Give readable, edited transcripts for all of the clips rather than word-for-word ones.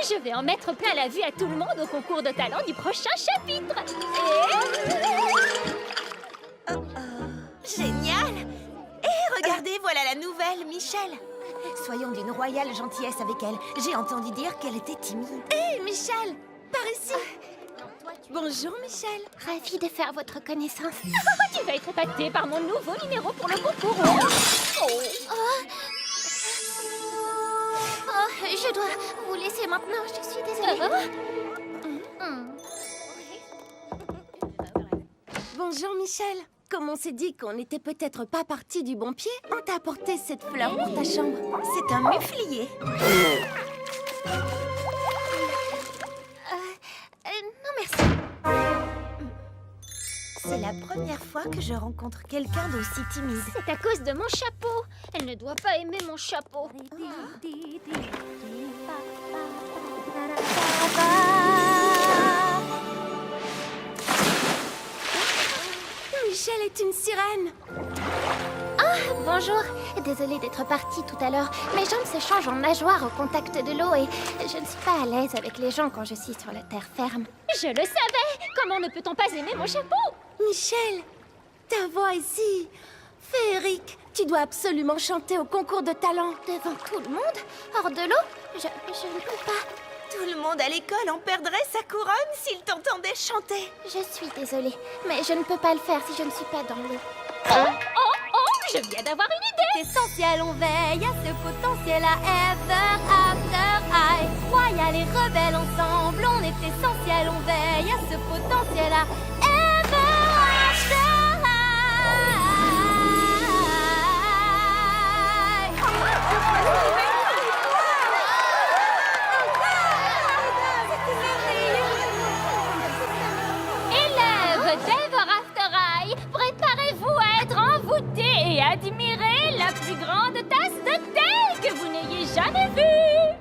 Je vais en mettre plein la vue à tout le monde au concours de talent du prochain chapitre. Génial! Et regardez, voilà la nouvelle, Michel. Soyons d'une royale gentillesse avec elle. J'ai entendu dire qu'elle était timide. Hé, Michel, par ici. Bonjour, Michel. Ravie de faire votre connaissance. Tu vas être épatée par mon nouveau numéro pour le concours. Je dois vous laisser maintenant, je suis désolée. Bonjour, Michel. Comme on s'est dit qu'on n'était peut-être pas parti du bon pied, on t'a apporté cette fleur pour ta chambre. C'est un muflier. Non, merci. C'est la première fois que je rencontre quelqu'un d'aussi timide. C'est à cause de mon chapeau. Elle ne doit pas aimer mon chapeau. Michel est une sirène. Bonjour. Désolée d'être partie tout à l'heure. Mes jambes se changent en nageoires au contact de l'eau et je ne suis pas à l'aise avec les gens quand je suis sur la terre ferme. Je le savais. Comment ne peut-on pas aimer mon chapeau? Michel, ta voix ici, féerique. Tu dois absolument chanter au concours de talent. Devant tout le monde? Hors de l'eau? Je ne peux pas. Tout le monde à l'école en perdrait sa couronne s'il t'entendait chanter. Je suis désolée, mais je ne peux pas le faire si je ne suis pas dans l'eau. Je viens d'avoir une idée. Essentiel, on veille à ce potentiel à ever after I. Royal et rebelle ensemble, on est essentiel, on veille à ce potentiel à ever after I. Élèves d'Ever After I, préparez-vous à être envoûtés et admirer la plus grande tasse de thé que vous n'ayez jamais vue.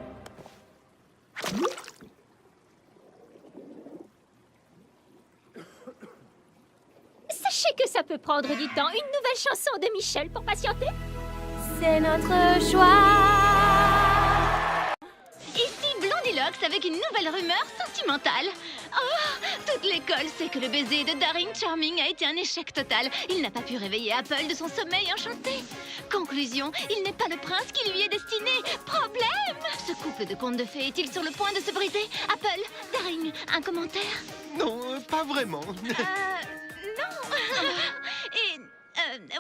Sachez que ça peut prendre du temps. Une nouvelle chanson de Michel pour patienter. C'est notre choix. Ici Blondilocks avec une nouvelle rumeur sentimentale. Oh, toute l'école sait que le baiser de Daring Charming a été un échec total. Il n'a pas pu réveiller Apple de son sommeil enchanté. Conclusion, il n'est pas le prince qui lui est destiné. Problème! Ce couple de contes de fées est-il sur le point de se briser? Apple, Daring, un commentaire? Non, pas vraiment. Non. Et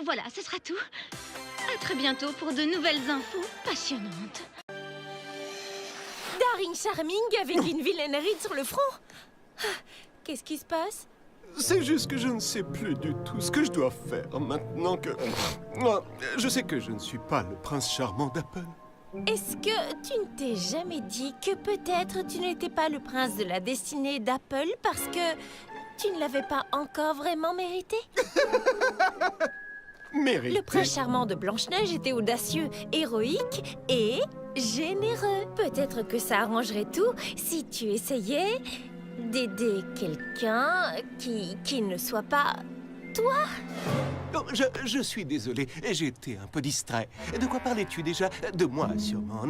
voilà, ce sera tout. À très bientôt pour de nouvelles infos passionnantes. Daring Charming avec une vilaine ride sur le front. Qu'est-ce qui se passe? C'est juste que je ne sais plus du tout ce que je dois faire maintenant que... Je sais que je ne suis pas le prince charmant d'Apple. Est-ce que tu ne t'es jamais dit que peut-être tu n'étais pas le prince de la destinée d'Apple parce que tu ne l'avais pas encore vraiment mérité? Mérité. Le prince charmant de Blanche-Neige était audacieux, héroïque et généreux. Peut-être que ça arrangerait tout si tu essayais d'aider quelqu'un qui ne soit pas toi. Oh, je suis désolé, j'ai été un peu distrait. De quoi parlais-tu déjà? De moi, sûrement.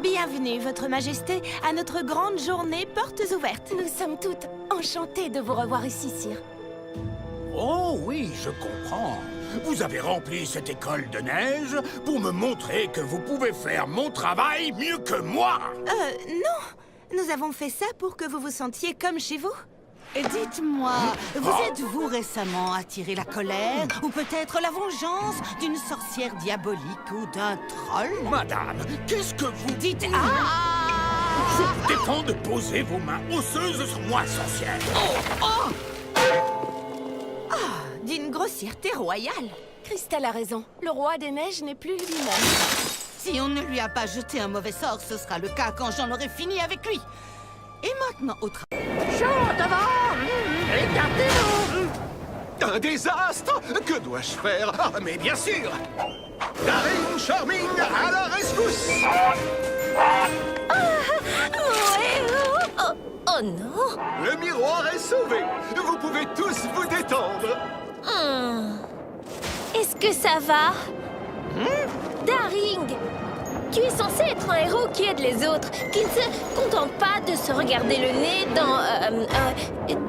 Bienvenue, Votre Majesté, à notre grande journée portes ouvertes. Nous sommes toutes enchantées de vous revoir ici, sire. Oh oui, je comprends. Vous avez rempli cette école de neige pour me montrer que vous pouvez faire mon travail mieux que moi. Non. Nous avons fait ça pour que vous vous sentiez comme chez vous. Dites-moi, vous êtes-vous récemment attiré la colère ou peut-être la vengeance d'une sorcière diabolique ou d'un troll? Madame, qu'est-ce que vous dites? Ah! Je vous défends de poser vos mains osseuses sur moi, sorcière. D'une grossièreté royale. Cristal a raison. Le roi des neiges n'est plus lui-même. Si on ne lui a pas jeté un mauvais sort, ce sera le cas quand j'en aurai fini avec lui. Et maintenant, au travail. Un désastre? Que dois-je faire? Ah, mais bien sûr! Daring Charming à la rescousse! Oh non! Le miroir est sauvé! Vous pouvez tous vous détendre! Est-ce que ça va? Daring! Tu es censé être un héros qui aide les autres, qui ne se contente pas de se regarder le nez dans...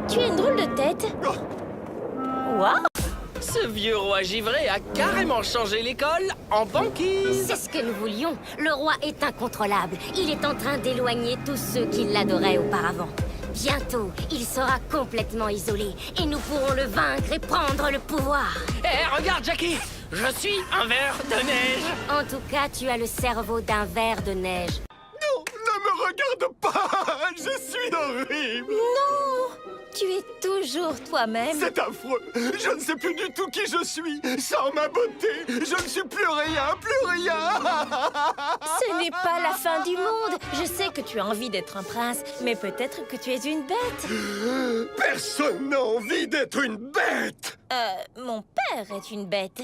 Tu as une drôle de tête. Waouh! Ce vieux roi givré a carrément changé l'école en banquise. C'est ce que nous voulions. Le roi est incontrôlable. Il est en train d'éloigner tous ceux qui l'adoraient auparavant. Bientôt, il sera complètement isolé et nous pourrons le vaincre et prendre le pouvoir. Eh, regarde, Jackie! Je suis un ver de neige. En tout cas, tu as le cerveau d'un ver de neige. Non, ne me regarde pas. Je suis horrible. Non! Tu es toujours toi-même. C'est affreux. Je ne sais plus du tout qui je suis. Sans ma beauté, je ne suis plus rien, plus rien. Ce n'est pas la fin du monde. Je sais que tu as envie d'être un prince, mais peut-être que tu es une bête. Personne n'a envie d'être une bête. Mon père est une bête.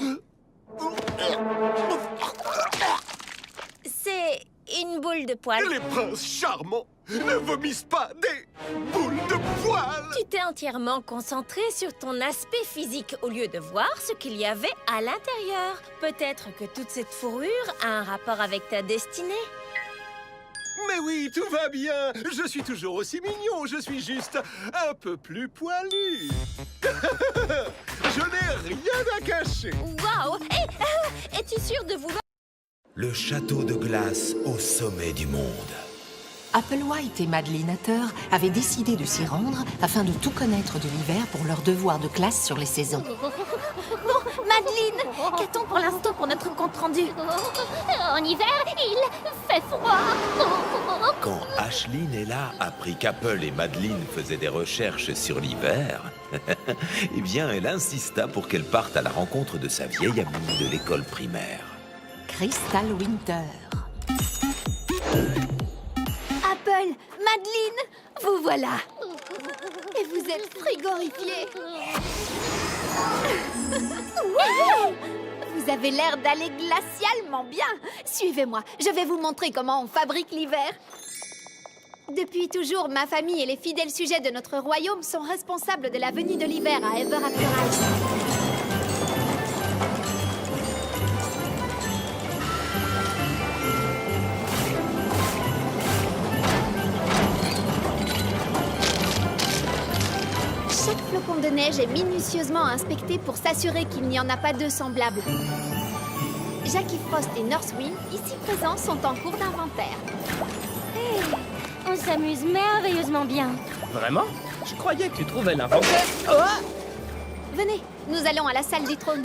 C'est une boule de poil. Les princes charmants ne vomissent pas des boules de poils. Tu t'es entièrement concentré sur ton aspect physique au lieu de voir ce qu'il y avait à l'intérieur. Peut-être que toute cette fourrure a un rapport avec ta destinée. Mais oui, tout va bien. Je suis toujours aussi mignon. Je suis juste un peu plus poilu. Je n'ai rien à cacher. Waouh! Es-tu sûr de vouloir... Le château de glace au sommet du monde. Applewhite et Madeleine Hatter avaient décidé de s'y rendre afin de tout connaître de l'hiver pour leur devoir de classe sur les saisons. Bon, Madeleine, qu'a-t-on pour l'instant pour notre compte-rendu? En hiver, il fait froid. Quand Ashlyn et là apprit qu'Apple et Madeleine faisaient des recherches sur l'hiver, eh bien, elle insista pour qu'elle parte à la rencontre de sa vieille amie de l'école primaire. Crystal Winter. Apple, Madeleine, vous voilà. Et vous êtes frigorifiés. Ouais! Vous avez l'air d'aller glacialement bien. Suivez-moi, je vais vous montrer comment on fabrique l'hiver. Depuis toujours, ma famille et les fidèles sujets de notre royaume sont responsables de la venue de l'hiver à Ever After High. Chaque flocon de neige est minutieusement inspecté pour s'assurer qu'il n'y en a pas deux semblables. Jackie Frost et Northwind, ici présents, sont en cours d'inventaire. Hey, on s'amuse merveilleusement bien. Vraiment? Je croyais que tu trouvais l'inventaire. Oh! Venez, nous allons à la salle du trône.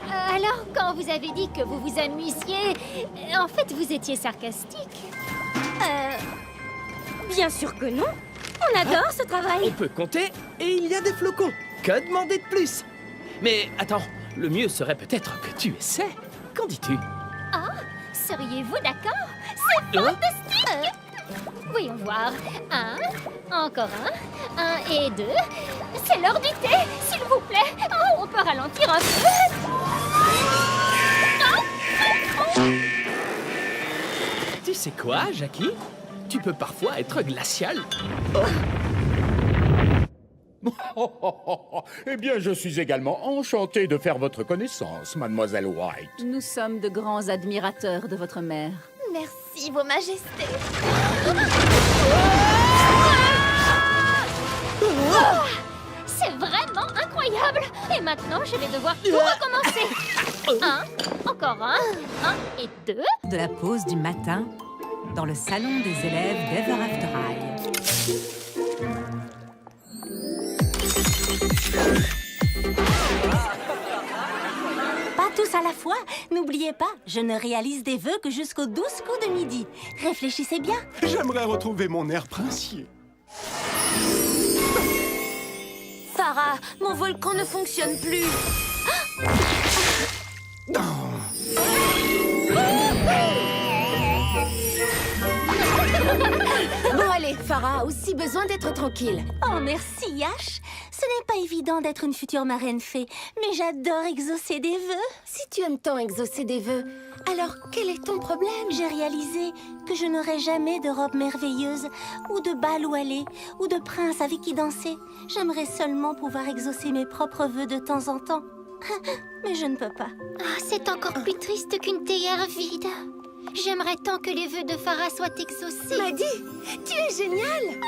Alors, quand vous avez dit que vous vous amusiez, en fait, vous étiez sarcastique. Bien sûr que non. On adore ce travail. On peut compter et il y a des flocons. Que demander de plus? Mais attends, le mieux serait peut-être que tu essaies. Qu'en dis-tu? Ah, seriez-vous d'accord? C'est fantastique! Voyons voir. Encore un et deux. C'est l'heure du thé, s'il vous plaît. Oh, on peut ralentir un peu. Tu sais quoi, Jackie? Tu peux parfois être glacial. Eh bien, je suis également enchanté de faire votre connaissance, mademoiselle White. Nous sommes de grands admirateurs de votre mère. Merci, Vos Majestés. C'est vraiment incroyable. Et maintenant, je vais devoir tout recommencer. Encore un et deux. De la pause du matin, dans le salon des élèves d'Ever After High. Pas tous à la fois. N'oubliez pas, je ne réalise des vœux que jusqu'aux 12 coups de midi. Réfléchissez bien. J'aimerais retrouver mon air princier. Farah, mon volcan ne fonctionne plus. Bon allez, Farah a aussi besoin d'être tranquille. Oh merci Yash. Ce n'est pas évident d'être une future marraine fée, mais j'adore exaucer des vœux. Si tu aimes tant exaucer des vœux, alors quel est ton problème? J'ai réalisé que je n'aurai jamais de robe merveilleuse, ou de bal où aller, ou de prince avec qui danser. J'aimerais seulement pouvoir exaucer mes propres vœux de temps en temps. Mais je ne peux pas. Ah, c'est encore plus triste qu'une théière vide. J'aimerais tant que les vœux de Farah soient exaucés. Maddie, tu es géniale!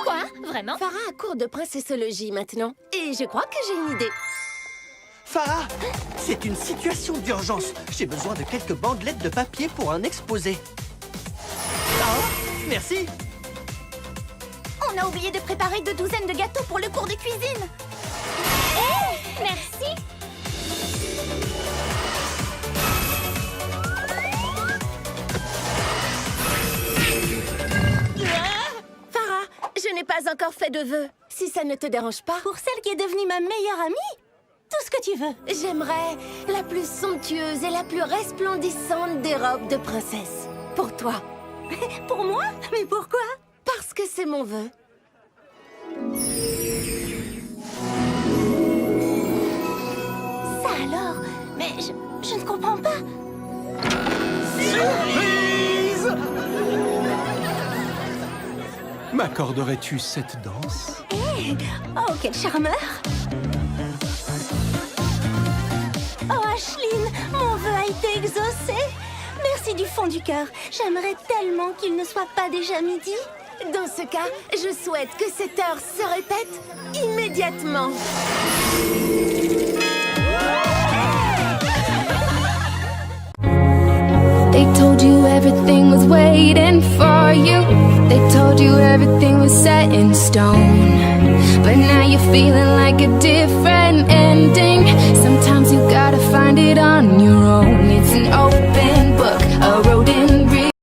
Quoi? Vraiment? Farah a cours de princessologie maintenant. Et je crois que j'ai une idée. Farah, c'est une situation d'urgence. J'ai besoin de quelques bandelettes de papier pour un exposé. Oh, merci. On a oublié de préparer 2 douzaines de gâteaux pour le cours de cuisine. Merci. Farah, je n'ai pas encore fait de vœux. Si ça ne te dérange pas. Pour celle qui est devenue ma meilleure amie, tout ce que tu veux. J'aimerais la plus somptueuse et la plus resplendissante des robes de princesse. Pour toi. Pour moi? Mais pourquoi? Parce que c'est mon vœu. Ça alors? Mais je ne comprends pas. Surprise! M'accorderais-tu cette danse? Oh, quel charmeur! Oh, Ashline, mon vœu a été exaucé. Merci du fond du cœur. J'aimerais tellement qu'il ne soit pas déjà midi. Dans ce cas, je souhaite que cette heure se répète immédiatement. They told you everything was waiting for you. They told you everything was set in stone. But now you're feeling like a different